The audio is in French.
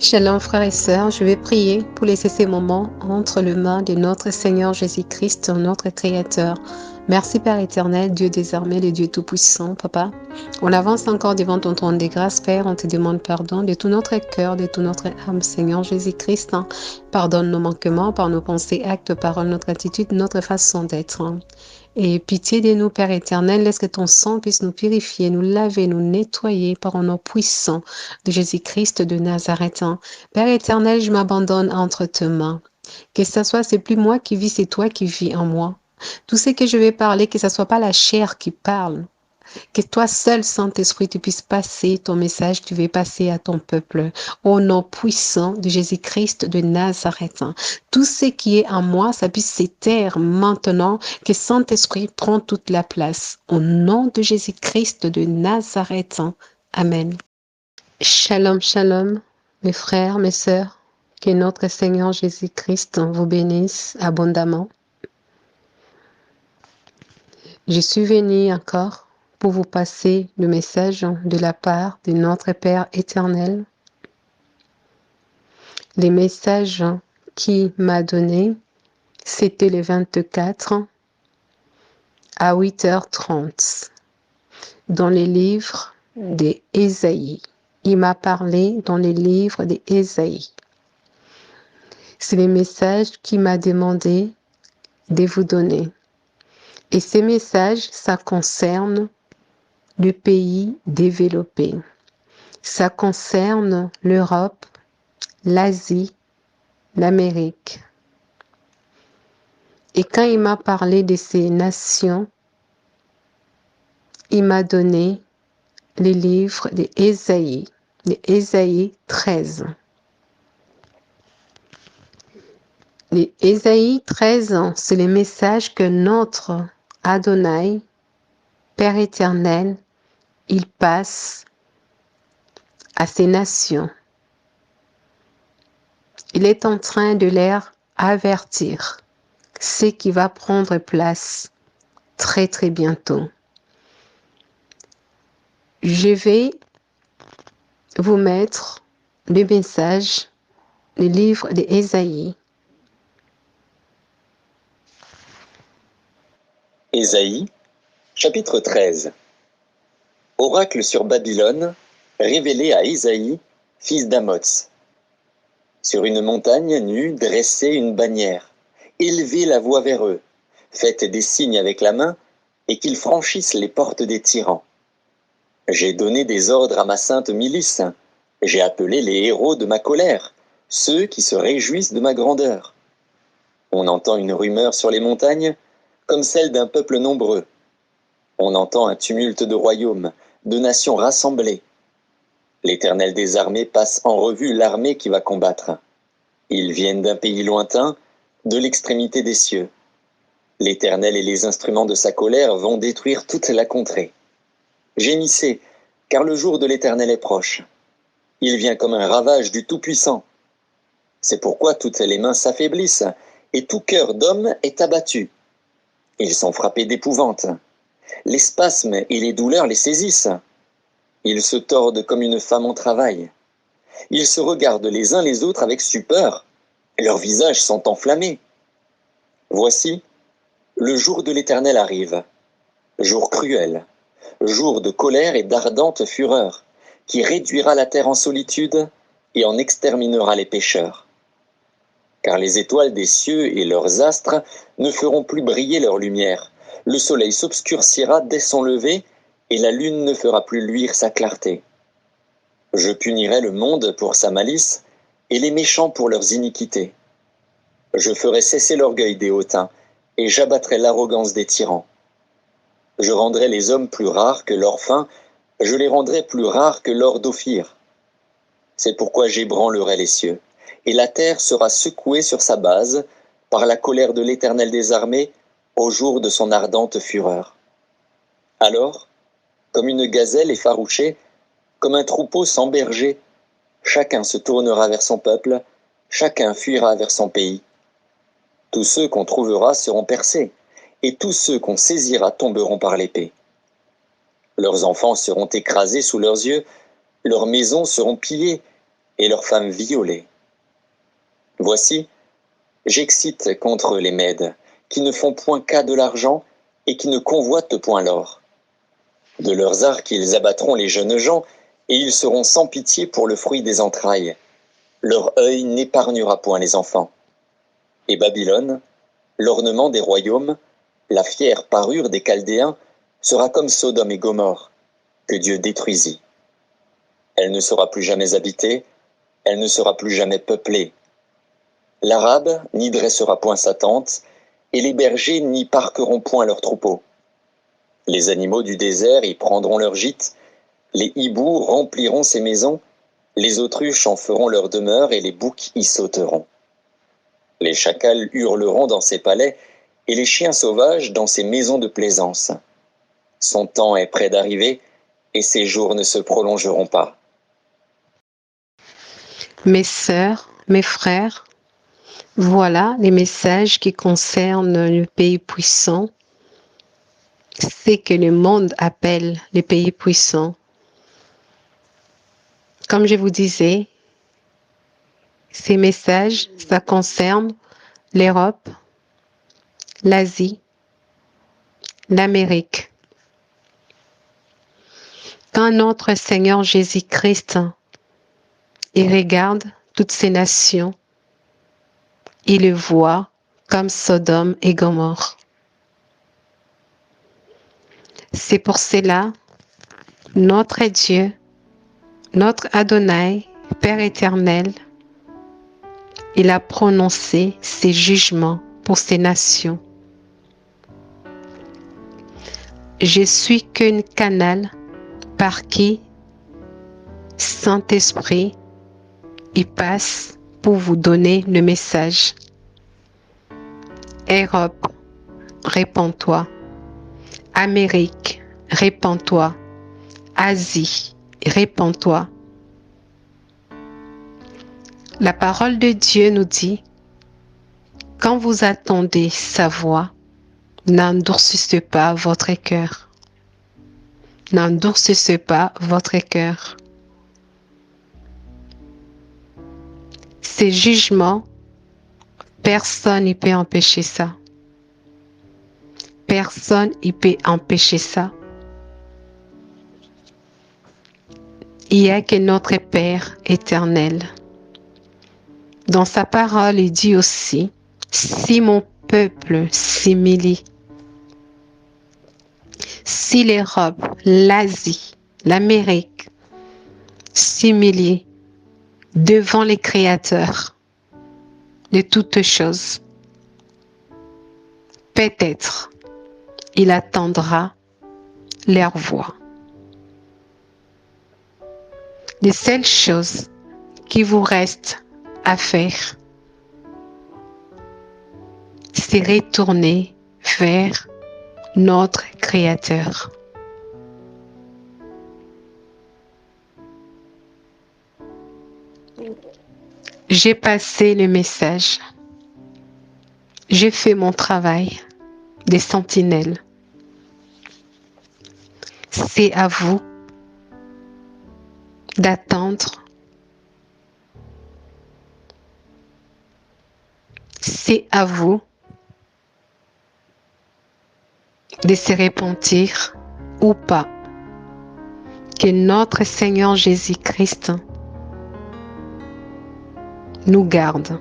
Shalom frères et sœurs, je vais prier pour laisser ces moments entre les mains de notre Seigneur Jésus-Christ, notre Créateur. Merci Père éternel, Dieu des armées, le Dieu tout-puissant, Papa. On avance encore devant ton trône de grâce, Père, on te demande pardon de tout notre cœur, de toute notre âme, Seigneur Jésus-Christ. Pardonne nos manquements par nos pensées, actes, paroles, notre attitude, notre façon d'être. Et pitié de nous, Père éternel, laisse que ton sang puisse nous purifier, nous laver, nous nettoyer par un nom puissant de Jésus-Christ de Nazareth. Père éternel, je m'abandonne entre tes mains. Que ce soit, c'est plus moi qui vis, c'est toi qui vis en moi. Tout ce que je vais parler, que ce soit pas la chair qui parle. Que toi seul, Saint-Esprit, tu puisses passer ton message, tu veux passer à ton peuple. Au nom puissant de Jésus-Christ de Nazareth. Tout ce qui est en moi, ça puisse s'éteindre maintenant, que Saint-Esprit prend toute la place. Au nom de Jésus-Christ de Nazareth. Amen. Shalom, shalom, mes frères, mes sœurs. Que notre Seigneur Jésus-Christ vous bénisse abondamment. Je suis venue encore pour vous passer le message de la part de notre Père éternel. Les messages qu'il m'a donnés, c'était le 24 à 8h30 dans les livres d'Ésaïe. Il m'a parlé dans les livres d'Ésaïe. C'est le message qu'il m'a demandé de vous donner. Et ces messages, ça concerne le pays développé. Ça concerne l'Europe, l'Asie, l'Amérique. Et quand il m'a parlé de ces nations, il m'a donné les livres d'Ésaïe, d'Ésaïe 13. Les Ésaïe 13, c'est le message que notre Adonai, Père éternel, il passe à ces nations. Il est en train de les avertir ce qui va prendre place très très bientôt. Je vais vous mettre le message, le livre d'Ésaïe. Ésaïe, chapitre 13. Oracle sur Babylone, révélé à Ésaïe, fils d'Amoz. Sur une montagne nue, dressez une bannière, élevez la voix vers eux, faites des signes avec la main, et qu'ils franchissent les portes des tyrans. J'ai donné des ordres à ma sainte milice, j'ai appelé les héros de ma colère, ceux qui se réjouissent de ma grandeur. On entend une rumeur sur les montagnes, comme celle d'un peuple nombreux. On entend un tumulte de royaumes, de nations rassemblées. L'Éternel des armées passe en revue l'armée qui va combattre. Ils viennent d'un pays lointain, de l'extrémité des cieux. L'Éternel et les instruments de sa colère vont détruire toute la contrée. Gémissez, car le jour de l'Éternel est proche. Il vient comme un ravage du Tout-Puissant. C'est pourquoi toutes les mains s'affaiblissent, et tout cœur d'homme est abattu. Ils sont frappés d'épouvante. Les spasmes et les douleurs les saisissent. Ils se tordent comme une femme en travail. Ils se regardent les uns les autres avec stupeur. Leurs visages sont enflammés. Voici, le jour de l'Éternel arrive. Jour cruel, jour de colère et d'ardente fureur, qui réduira la terre en solitude et en exterminera les pécheurs. Car les étoiles des cieux et leurs astres ne feront plus briller leur lumière. Le soleil s'obscurcira dès son lever, et la lune ne fera plus luire sa clarté. Je punirai le monde pour sa malice, et les méchants pour leurs iniquités. Je ferai cesser l'orgueil des hautains, et j'abattrai l'arrogance des tyrans. Je rendrai les hommes plus rares que l'or fin, je les rendrai plus rares que l'or d'Ophir. C'est pourquoi j'ébranlerai les cieux, et la terre sera secouée sur sa base, par la colère de l'Éternel des armées, au jour de son ardente fureur. Alors, comme une gazelle effarouchée, comme un troupeau sans berger, chacun se tournera vers son peuple, chacun fuira vers son pays. Tous ceux qu'on trouvera seront percés, et tous ceux qu'on saisira tomberont par l'épée. Leurs enfants seront écrasés sous leurs yeux, leurs maisons seront pillées, et leurs femmes violées. Voici, j'excite contre les Mèdes, qui ne font point cas de l'argent et qui ne convoitent point l'or. De leurs arcs ils abattront les jeunes gens, et ils seront sans pitié pour le fruit des entrailles. Leur œil n'épargnera point les enfants. Et Babylone, l'ornement des royaumes, la fière parure des Chaldéens, sera comme Sodome et Gomorrhe, que Dieu détruisit. Elle ne sera plus jamais habitée, elle ne sera plus jamais peuplée. L'Arabe n'y dressera point sa tente, et les bergers n'y parqueront point leurs troupeaux. Les animaux du désert y prendront leur gîte, les hiboux rempliront ses maisons, les autruches en feront leur demeure et les boucs y sauteront. Les chacals hurleront dans ses palais et les chiens sauvages dans ses maisons de plaisance. Son temps est près d'arriver et ses jours ne se prolongeront pas. Mes sœurs, mes frères, voilà les messages qui concernent le pays puissant. C'est que le monde appelle les pays puissants. Comme je vous disais, ces messages, ça concerne l'Europe, l'Asie, l'Amérique. Quand notre Seigneur Jésus-Christ, il regarde toutes ces nations, il le voit comme Sodome et Gomorrhe. C'est pour cela, notre Dieu, notre Adonai, Père éternel, il a prononcé ses jugements pour ces nations. Je suis qu'un canal par qui Saint-Esprit il passe pour vous donner le message. Europe, répands-toi. Amérique, répands-toi. Asie, répands-toi. La parole de Dieu nous dit, quand vous attendez sa voix, n'endurcissez pas votre cœur. N'endurcissez pas votre cœur. Ces jugements, personne ne peut empêcher ça. Personne ne peut empêcher ça. Il n'y a que notre Père éternel. Dans sa parole, il dit aussi, si mon peuple s'humilie, si l'Europe, l'Asie, l'Amérique s'humilient devant les créateurs de toutes choses, peut-être il attendra leur voix. Les seules choses qui vous restent à faire, c'est retourner vers notre Créateur. J'ai passé le message. J'ai fait mon travail des sentinelles. C'est à vous d'attendre. C'est à vous de se repentir ou pas. Que notre Seigneur Jésus-Christ nous garde.